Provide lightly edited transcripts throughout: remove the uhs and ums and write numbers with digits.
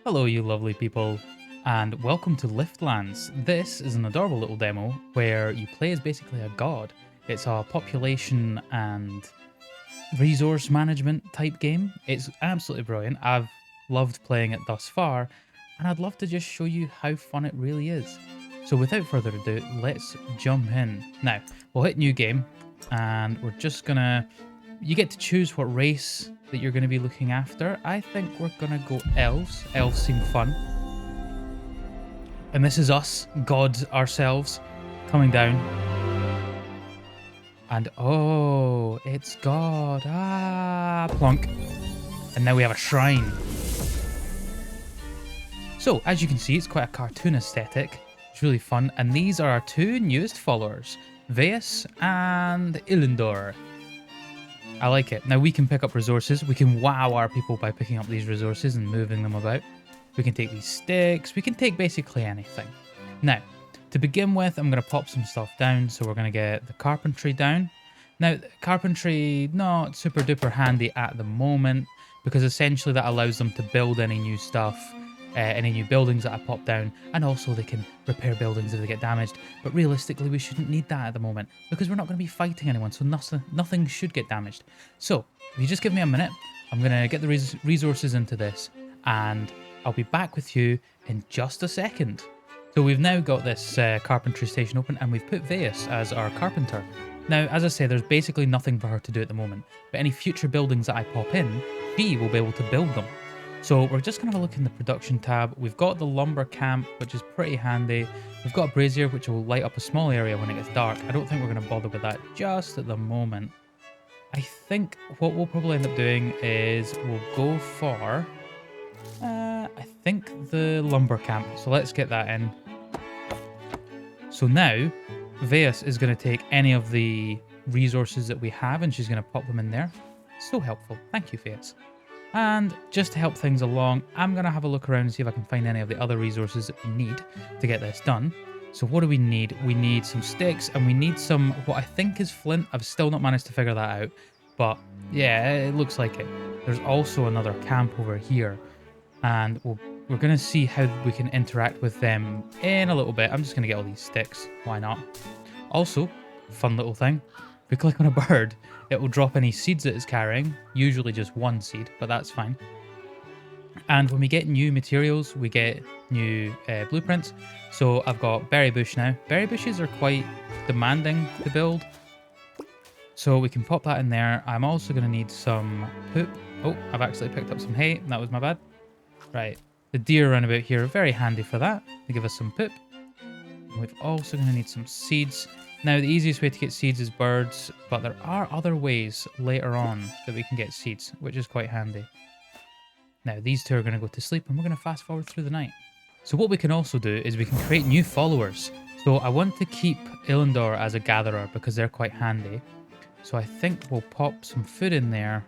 Hello, you lovely people, and welcome to Liftlands. This is an adorable little demo where you play as basically a god. It's a population and resource management type game. It's absolutely brilliant. I've loved playing it thus far, and I'd love to just show you how fun it really is. So without further ado, let's jump in. Now, we'll hit new game, and we're just gonna... You get to choose what race that you're going to be looking after. I think we're going to go elves. Elves seem fun. And this is us, gods ourselves, coming down. And oh, it's God. Ah, plonk. And now we have a shrine. So, as you can see, it's quite a cartoon aesthetic. It's really fun. And these are our two newest followers, Veus and Ilindor. I like it. Now we can pick up resources. We can wow our people by picking up these resources and moving them about. We can take these sticks. We can take basically anything. Now, to begin with, I'm going to pop some stuff down. So we're going to get the carpentry down. Now, carpentry, not super duper handy at the moment, because essentially that allows them to build any new stuff, any new buildings that I pop down, and also they can repair buildings if they get damaged. But realistically, we shouldn't need that at the moment because we're not going to be fighting anyone, so nothing should get damaged. So if you just give me a minute, I'm going to get the resources into this, and I'll be back with you in just a second. So we've now got this carpentry station open, and we've put Veus as our carpenter. Now, as I say, there's basically nothing for her to do at the moment, but any future buildings that I pop in, she will be able to build them. So we're just going to have a look in the production tab. We've got the lumber camp, which is pretty handy. We've got a brazier, which will light up a small area when it gets dark. I don't think we're going to bother with that just at the moment. I think what we'll probably end up doing is we'll go for, I think the lumber camp. So let's get that in. So now, Veus is going to take any of the resources that we have and she's going to pop them in there. So helpful. Thank you, Veus. And just to help things along, I'm going to have a look around and see if I can find any of the other resources that we need to get this done. So what do we need? We need some sticks and we need some, what I think is flint. I've still not managed to figure that out. But yeah, it looks like it. There's also another camp over here. And we're going to see how we can interact with them in a little bit. I'm just going to get all these sticks. Why not? Also, fun little thing. If we click on a bird, it will drop any seeds that it's carrying, usually just one seed, but that's fine. And when we get new materials, we get new blueprints. So I've got berry bush now. Berry bushes are quite demanding to build, so we can pop that in there. I'm also going to need some poop. Oh, I've actually picked up some hay. That was my bad. Right, the deer around about here are very handy for that, to give us some poop. And we've also going to need some seeds. Now, the easiest way to get seeds is birds, but there are other ways later on that we can get seeds, which is quite handy. Now, these two are going to go to sleep, and we're going to fast forward through the night. So what we can also do is we can create new followers. So I want to keep Ilindor as a gatherer because they're quite handy. So I think we'll pop some food in there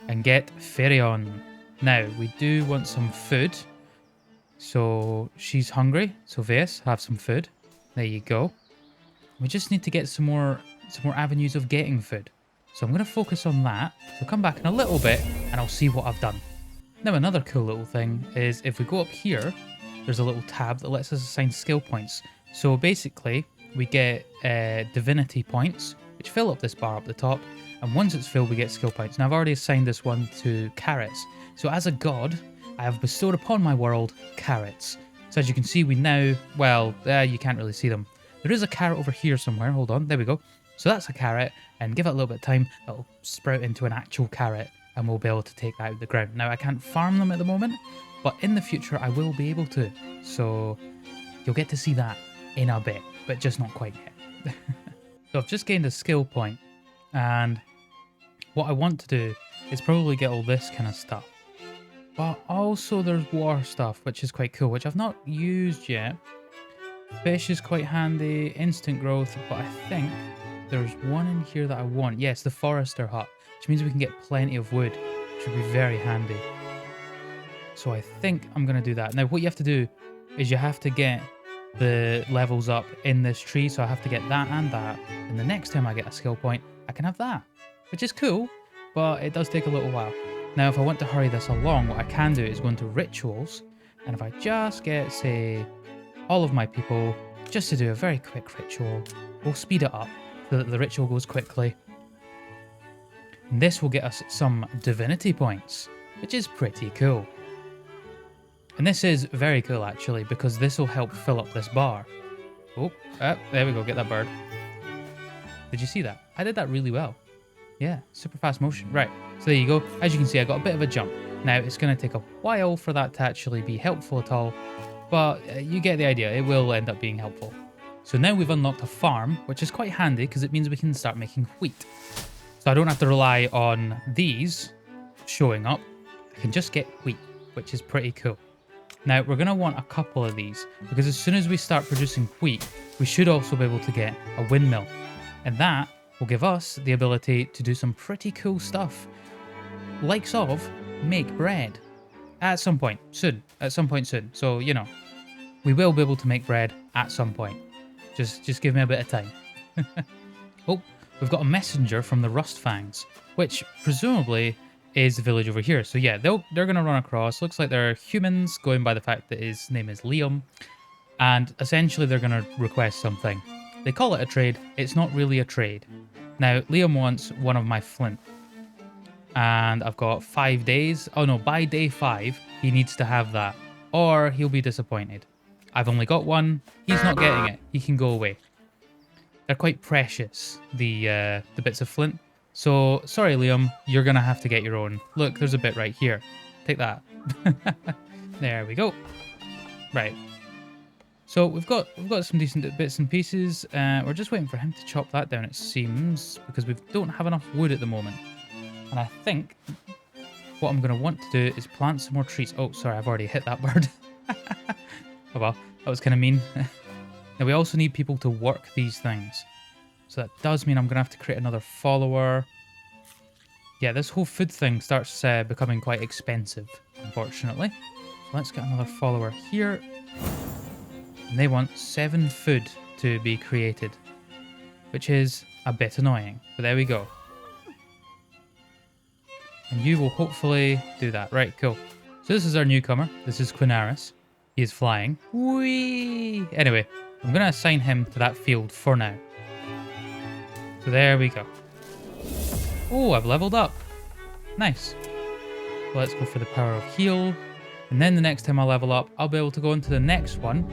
and get Ferion. Now, we do want some food. So she's hungry. So Veus, have some food. There you go. We just need to get some more avenues of getting food. So I'm going to focus on that. So come back in a little bit and I'll see what I've done. Now another cool little thing is if we go up here, there's a little tab that lets us assign skill points. So basically we get divinity points, which fill up this bar up the top. And once it's filled, we get skill points. Now I've already assigned this one to carrots. So as a god, I have bestowed upon my world carrots. So as you can see, we now, well, you can't really see them. There is a carrot over here somewhere. Hold on. There we go. So that's a carrot. And give it a little bit of time. It'll sprout into an actual carrot. And we'll be able to take that out of the ground. Now, I can't farm them at the moment. But in the future, I will be able to. So you'll get to see that in a bit. But just not quite yet. So I've just gained a skill point. And what I want to do is probably get all this kind of stuff. But also there's water stuff, which is quite cool. Which I've not used yet. Fish is quite handy, instant growth, but I think there's one in here that I want. Yes, the forester hut, which means we can get plenty of wood, which would be very handy. So I think I'm going to do that. Now, what you have to do is you have to get the levels up in this tree, so I have to get that and that. And the next time I get a skill point, I can have that, which is cool, but it does take a little while. Now, if I want to hurry this along, what I can do is go into rituals, and if I just get, say, all of my people just to do a very quick ritual, we'll speed it up so that the ritual goes quickly. And this will get us some divinity points, which is pretty cool. And this is very cool, actually, because this will help fill up this bar. Oh, there we go, get that bird. Did you see that? I did that really well. Yeah, super fast motion. Right, so there you go. As you can see, I got a bit of a jump. Now, it's going to take a while for that to actually be helpful at all, but you get the idea. It will end up being helpful. So now we've unlocked a farm, which is quite handy because it means we can start making wheat. So I don't have to rely on these showing up. I can just get wheat, which is pretty cool. Now, we're going to want a couple of these because as soon as we start producing wheat, we should also be able to get a windmill. And that will give us the ability to do some pretty cool stuff. Likes of make bread. At some point soon. So, you know, we will be able to make bread at some point. Just give me a bit of time. Oh, we've got a messenger from the Rustfangs, which presumably is the village over here. So yeah, they're going to run across. Looks like they're humans, going by the fact that his name is Liam. And essentially they're going to request something. They call it a trade. It's not really a trade. Now, Liam wants one of my flint. And I've got 5 days. Oh no, by day 5, he needs to have that. Or he'll be disappointed. I've only got one. He's not getting it. He can go away. They're quite precious, the bits of flint. So, sorry Liam, you're going to have to get your own. Look, there's a bit right here. Take that. There we go. Right. So we've got some decent bits and pieces. We're just waiting for him to chop that down, it seems, because we don't have enough wood at the moment. And I think what I'm going to want to do is plant some more trees. Oh, sorry, I've already hit that bird. Oh well, that was kind of mean. Now we also need people to work these things. So that does mean I'm going to have to create another follower. Yeah, this whole food thing starts becoming quite expensive, unfortunately. So let's get another follower here. And they want 7 food to be created, which is a bit annoying. But there we go. And you will hopefully do that. Right, cool. So this is our newcomer. This is Quinaris. He is flying. Whee! Anyway, I'm going to assign him to that field for now. So there we go. Oh, I've leveled up. Nice. So let's go for the power of heal. And then the next time I level up, I'll be able to go into the next one.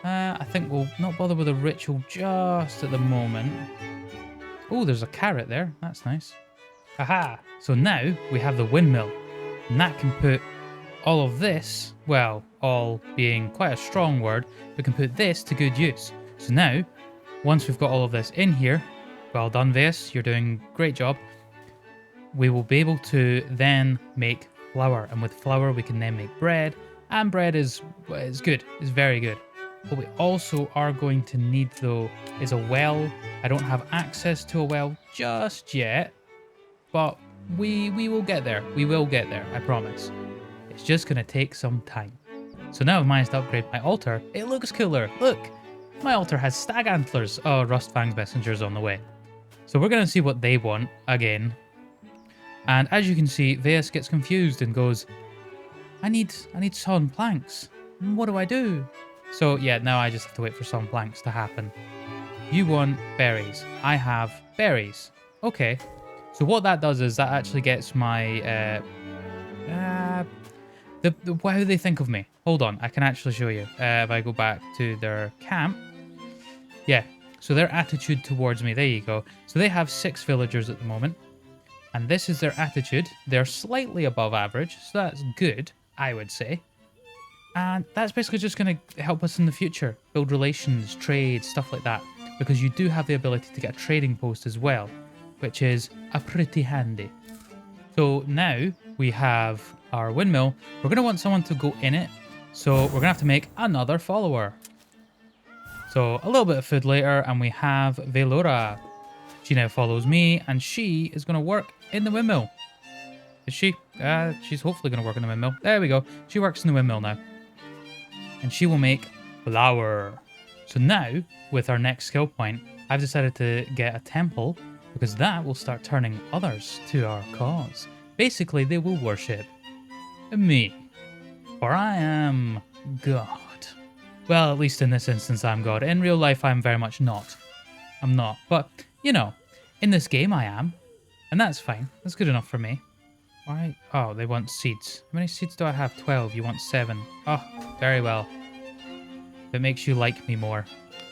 I think we'll not bother with a ritual just at the moment. Oh, there's a carrot there. That's nice. Aha! So now we have the windmill. And that can put all of this, well, all being quite a strong word, we can put this to good use. So now, once we've got all of this in here, well done, Veus, you're doing a great job. We will be able to then make flour, and with flour we can then make bread, and bread is good, it's very good. What we also are going to need though is a well. I don't have access to a well just yet, but we will get there. We will get there, I promise. It's just going to take some time. So now I've managed to upgrade my altar. It looks cooler. Look, my altar has stag antlers. Oh, Rustfang's messenger's on the way. So we're going to see what they want again. And as you can see, Veus gets confused and goes, I need sawn planks. What do I do? So yeah, now I just have to wait for sawn planks to happen. You want berries. I have berries. Okay. So what that does is that actually gets my how they think of me. Hold on, I can actually show you. If I go back to their camp. Yeah, so their attitude towards me. There you go. So they have 6 villagers at the moment. And this is their attitude. They're slightly above average, so that's good, I would say. And that's basically just going to help us in the future. Build relations, trade, stuff like that. Because you do have the ability to get a trading post as well, which is a pretty handy. So now we have our windmill. We're going to want someone to go in it. So we're going to have to make another follower. So a little bit of food later, and we have Velora. She now follows me, and she is going to work in the windmill. Is she? She's hopefully going to work in the windmill. There we go. She works in the windmill now. And she will make flour. So now, with our next skill point, I've decided to get a temple, because that will start turning others to our cause. basically they will worship me. For I am God. Well, at least in this instance I'm God. In real life I'm very much not. I'm not. But, you know, in this game I am. And that's fine. That's good enough for me. Why? Oh, they want seeds. How many seeds do I have? 12. You want 7. Oh, very well. It makes you like me more.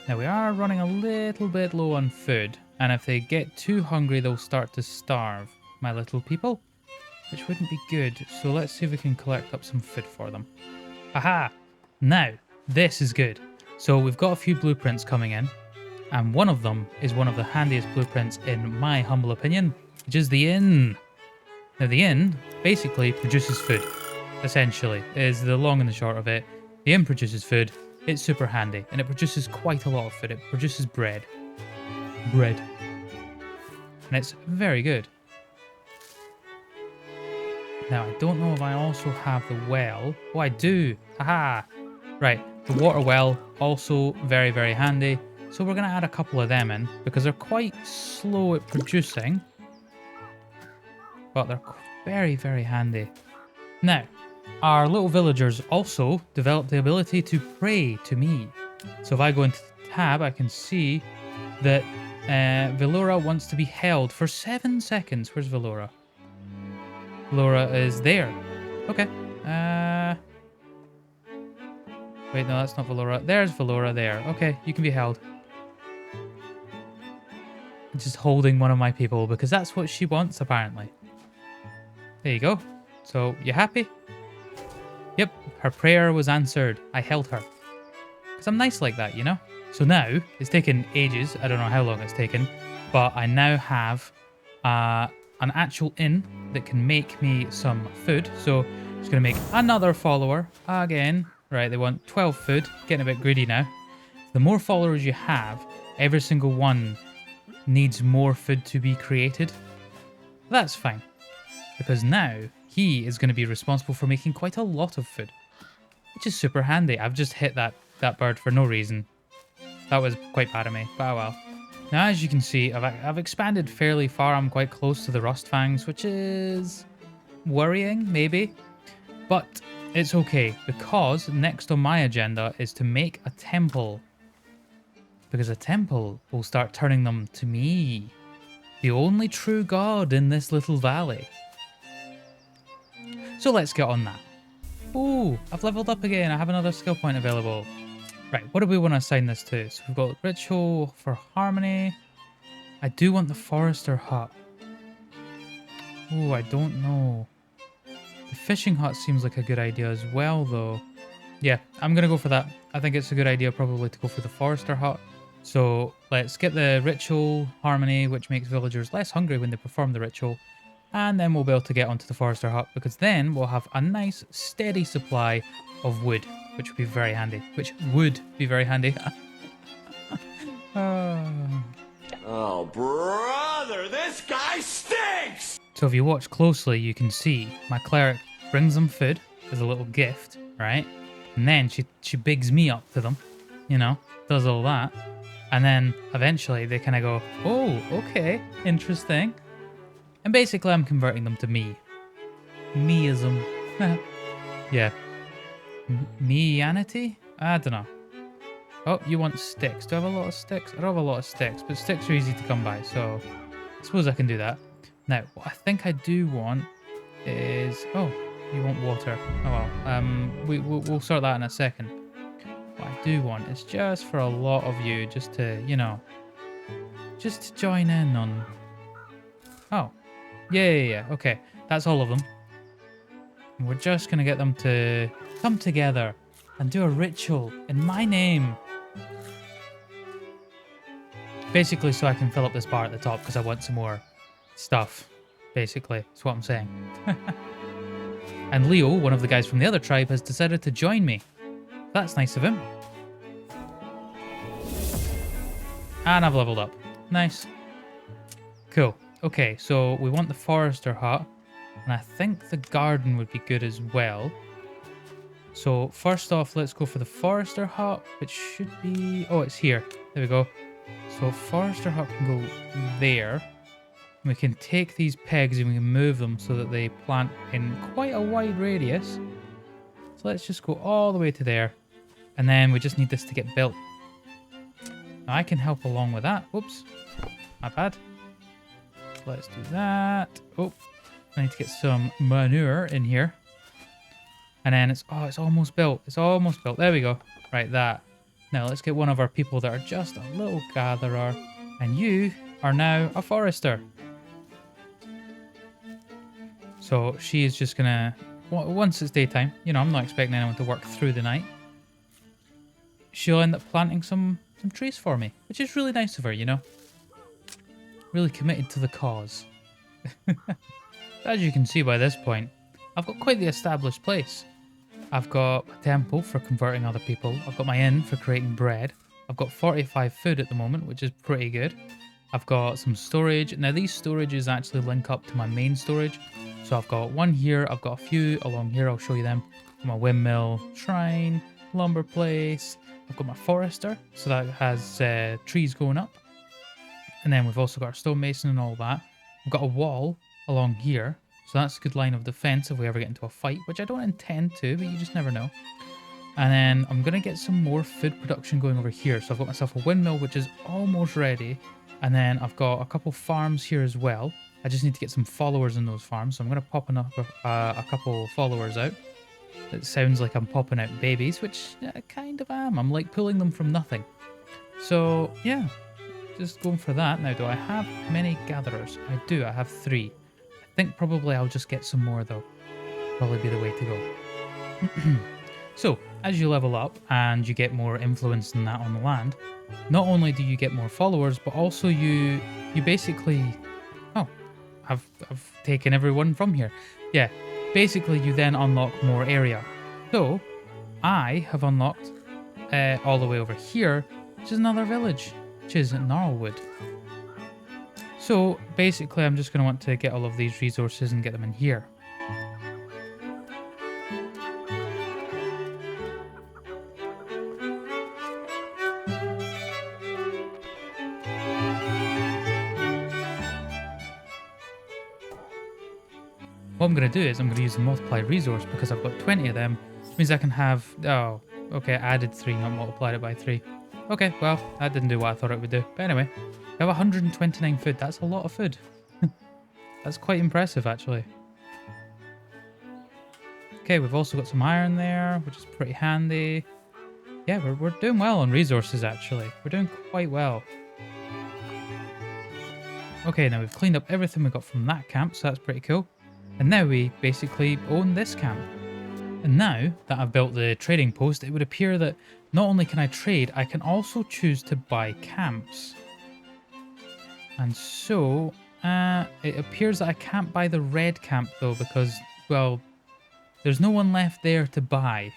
Now we are running a little bit low on food. And if they get too hungry, they'll start to starve, my little people. Which wouldn't be good. So let's see if we can collect up some food for them. Aha! Now, this is good. So we've got a few blueprints coming in. And one of them is one of the handiest blueprints in my humble opinion, which is the inn. Now the inn basically produces food, essentially, is the long and the short of it. The inn produces food, it's super handy, and it produces quite a lot of food. It produces bread. Bread. And it's very good. Now I don't know if I also have the well. Oh, I do. Haha. Right, the water well, also very, very handy. So we're going to add a couple of them in, because they're quite slow at producing. But they're very, very handy. Now, our little villagers also develop the ability to pray to me. So if I go into the tab, I can see that Velora wants to be held for 7 seconds. Where's Velora? Velora is there. Okay. Wait, no, that's not Velora. There's Velora there. Okay, you can be held. Just holding one of my people, because that's what she wants, apparently. There you go. So, you happy? Yep, her prayer was answered. I held her. Because I'm nice like that, you know? So now, it's taken ages. I don't know how long it's taken. But I now have an actual inn that can make me some food. So, I'm just going to make another follower again. Right, they want 12 food. Getting a bit greedy now. The more followers you have, every single one needs more food to be created. That's fine. Because now, he is going to be responsible for making quite a lot of food. Which is super handy. I've just hit that bird for no reason. That was quite bad of me, but oh well. Now as you can see, I've expanded fairly far. I'm quite close to the Rustfangs, which is worrying, maybe. But it's okay, because next on my agenda is to make a temple. Because a temple will start turning them to me. The only true god in this little valley. So let's get on that. Ooh, I've leveled up again. I have another skill point available. Right, what do we want to assign this to? So we've got Ritual for Harmony. I do want the Forester Hut. Ooh, I don't know. The Fishing Hut seems like a good idea as well, though. Yeah, I'm going to go for that. I think it's a good idea probably to go for the Forester Hut. So let's get the Ritual Harmony, which makes villagers less hungry when they perform the ritual. And then we'll be able to get onto the Forester Hut, because then we'll have a nice steady supply of wood, which would be very handy. Oh, brother, this guy stinks! So if you watch closely, you can see my cleric brings them food as a little gift, right? And then she bigs me up to them, you know, does all that. And then eventually they kind of go, oh, okay, interesting. And basically I'm converting them to me. Meism. Yeah. Meanity? I don't know. Oh, you want sticks. Do I have a lot of sticks? I don't have a lot of sticks, but sticks are easy to come by, so I suppose I can do that. Now, what I think I do want is... Oh, you want water. Oh well. We'll sort that in a second. What I do want is just for a lot of you, just to, you know, just to join in on... Oh. Yeah. Okay, that's all of them. And we're just going to get them to come together and do a ritual in my name. Basically, so I can fill up this bar at the top because I want some more stuff. Basically, that's what I'm saying. And Leo, one of the guys from the other tribe, has decided to join me. That's nice of him. And I've leveled up. Nice. Cool. Okay, so we want the Forester Hut. And I think the garden would be good as well. So first off, let's go for the Forester Hut, which should be... Oh, it's here. There we go. So Forester Hut can go there. We can take these pegs and we can move them so that they plant in quite a wide radius. So let's just go all the way to there. And then we just need this to get built. Now I can help along with that. Whoops. My bad. Let's do that. Oh, I need to get some manure in here. And then it's almost built. It's almost built. There we go. Right, that. Now let's get one of our people that are just a little gatherer. And you are now a forester. So she is just gonna, once it's daytime, you know, I'm not expecting anyone to work through the night. She'll end up planting some trees for me, which is really nice of her, you know. Really committed to the cause. As you can see by this point, I've got quite the established place. I've got a temple for converting other people. I've got my inn for creating bread. I've got 45 food at the moment, which is pretty good. I've got some storage. Now these storages actually link up to my main storage. So I've got one here, I've got a few along here, I'll show you them. My windmill, shrine, lumber place. I've got my forester, so that has trees going up. And then we've also got our stonemason and all that. We've got a wall along here, so that's a good line of defense if we ever get into a fight, which I don't intend to, but you just never know. And then I'm going to get some more food production going over here. So I've got myself a windmill, which is almost ready. And then I've got a couple farms here as well. I just need to get some followers in those farms. So I'm going to pop a couple followers out. It sounds like I'm popping out babies, which I kind of am. I'm like pulling them from nothing. So yeah, just going for that. Now, do I have many gatherers? I do. I have 3. I think probably I'll just get some more though. Probably be the way to go. So, as you level up and you get more influence than that on the land, not only do you get more followers, but also you basically... Oh, I've taken everyone from here. Yeah, basically you then unlock more area. So, I have unlocked all the way over here, which is another village, which is Gnarlwood. So, basically I'm just going to want to get all of these resources and get them in here. What I'm going to do is I'm going to use the multiply resource because I've got 20 of them. It means I can have... Oh, okay, I added 3, not multiplied it by 3. Okay, well, that didn't do what I thought it would do. But anyway, we have 129 food. That's a lot of food. That's quite impressive, actually. Okay, we've also got some iron there, which is pretty handy. Yeah, we're doing well on resources, actually. We're doing quite well. Okay, now we've cleaned up everything we got from that camp, so that's pretty cool. And now we basically own this camp. And now that I've built the trading post, it would appear that not only can I trade, I can also choose to buy camps. And so, it appears that I can't buy the red camp though, because, well, there's no one left there to buy.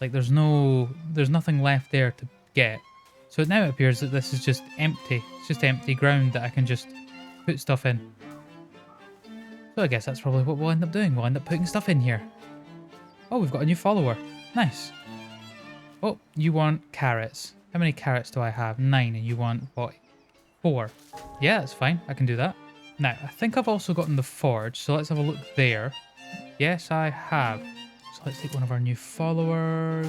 Like, there's nothing left there to get. So now it appears that this is just empty. It's just empty ground that I can just put stuff in. So I guess that's probably what we'll end up doing. We'll end up putting stuff in here. Oh, we've got a new follower. Nice. Oh, you want carrots. How many carrots do I have? 9, and you want, what, 4? Yeah, that's fine. I can do that. Now, I think I've also gotten the forge, so let's have a look there. Yes, I have. So let's take one of our new followers.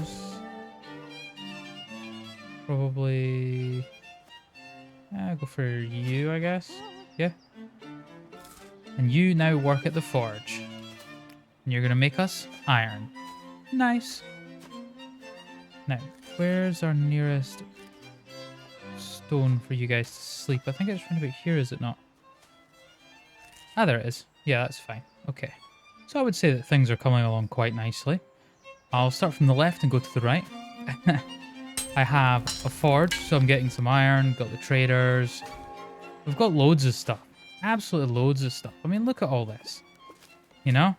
Probably... I'll go for you, I guess. Yeah. And you now work at the forge. And you're going to make us iron. Nice. Now, where's our nearest stone for you guys to sleep? I think it's right about here, is it not? Ah, there it is. Yeah, that's fine. Okay. So I would say that things are coming along quite nicely. I'll start from the left and go to the right. I have a forge, so I'm getting some iron. Got the traders. We've got loads of stuff. Absolutely loads of stuff. I mean, look at all this. You know?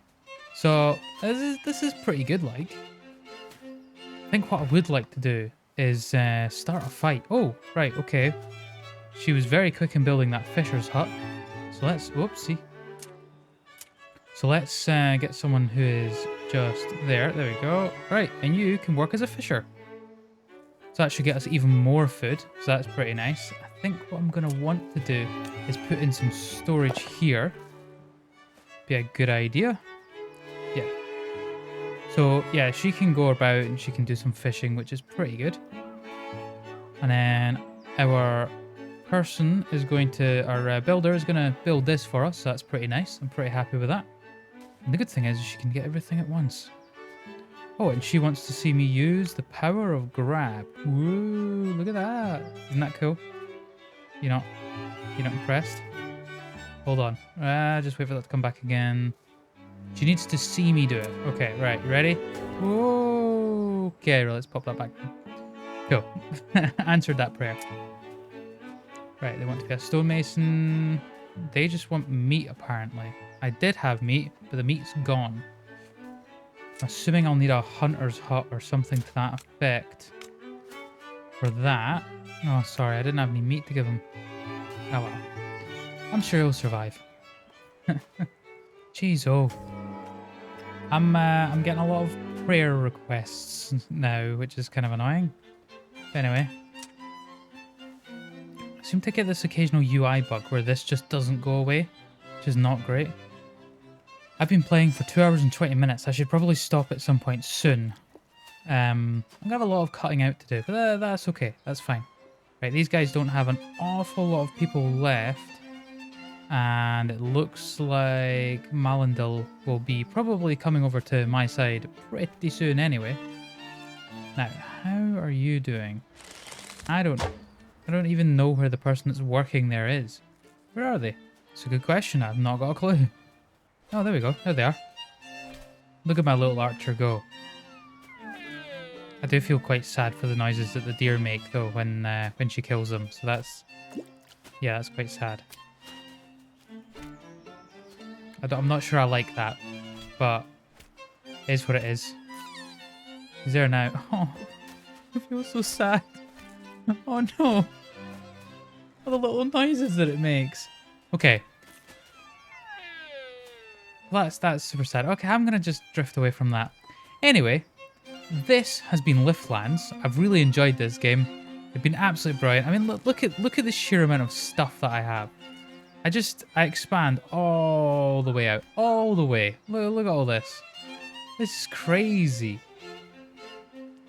So, this is pretty good, like. I think what I would like to do is start a fight. Oh, right, okay. She was very quick in building that fisher's hut. So let's... Whoopsie. So let's get someone who is just there. There we go. Right, and you can work as a fisher. So that should get us even more food. So that's pretty nice. I think what I'm going to want to do is put in some storage here. Be a good idea. Yeah. So yeah, she can go about and she can do some fishing, which is pretty good. And then our person is going to, our builder is going to build this for us. So that's pretty nice. I'm pretty happy with that. And the good thing is she can get everything at once. Oh, and she wants to see me use the power of grab. Woo, look at that. Isn't that cool? You're not impressed? Hold on. Just wait for that to come back again. She needs to see me do it. Okay, right. You ready? Whoa. Okay, well, let's pop that back. Cool. Answered that prayer. Right, they want to be a stonemason. They just want meat, apparently. I did have meat, but the meat's gone. I'm assuming I'll need a hunter's hut or something to that effect for that. Oh, sorry, I didn't have any meat to give him. Oh well. I'm sure he'll survive. Jeez, oh. I'm getting a lot of prayer requests now, which is kind of annoying. But anyway. I seem to get this occasional UI bug where this just doesn't go away, which is not great. I've been playing for 2 hours and 20 minutes. I should probably stop at some point soon. I'm going to have a lot of cutting out to do, but that's okay. That's fine. Right, these guys don't have an awful lot of people left. And it looks like Malindil will be probably coming over to my side pretty soon anyway. Now, how are you doing? I don't even know where the person that's working there is. Where are they? It's a good question. I've not got a clue. Oh, there we go. There they are. Look at my little archer go. I do feel quite sad for the noises that the deer make, though, when she kills them. So that's... yeah, that's quite sad. I'm not sure I like that, but it is what it is. He's there now. Oh, I feel so sad. Oh, no. All the little noises that it makes. Okay. That's super sad. Okay, I'm going to just drift away from that. Anyway, this has been Liftlands. I've really enjoyed this game. It's been absolutely brilliant. I mean, look at the sheer amount of stuff that I have. I expand all the way out. All the way. Look at all this. This is crazy.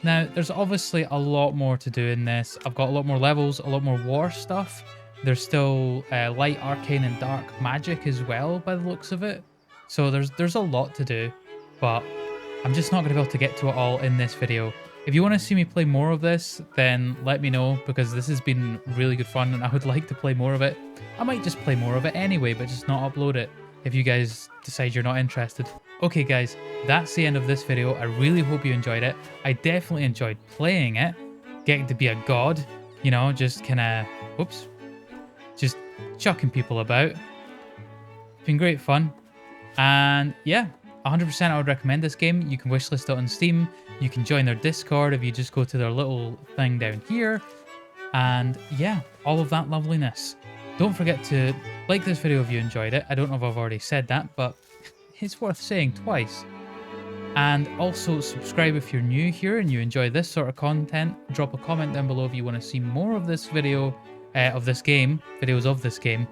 Now, there's obviously a lot more to do in this. I've got a lot more levels, a lot more war stuff. There's still light, arcane, and dark magic as well, by the looks of it. So there's a lot to do, but I'm just not going to be able to get to it all in this video. If you want to see me play more of this, then let me know, because this has been really good fun and I would like to play more of it. I might just play more of it anyway, but just not upload it if you guys decide you're not interested. Okay guys, that's the end of this video. I really hope you enjoyed it. I definitely enjoyed playing it, getting to be a god, you know, just kind of, whoops, just chucking people about. It's been great fun. And yeah, 100% I would recommend this game. You can wishlist it on Steam. You can join their Discord if you just go to their little thing down here. And yeah, all of that loveliness. Don't forget to like this video if you enjoyed it. I don't know if I've already said that, but it's worth saying twice. And also subscribe if you're new here and you enjoy this sort of content. Drop a comment down below if you want to see more of this video, of this game, videos of this game.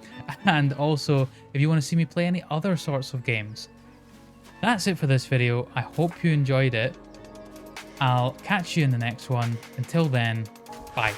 And also if you want to see me play any other sorts of games. That's it for this video. I hope you enjoyed it. I'll catch you in the next one. Until then, bye.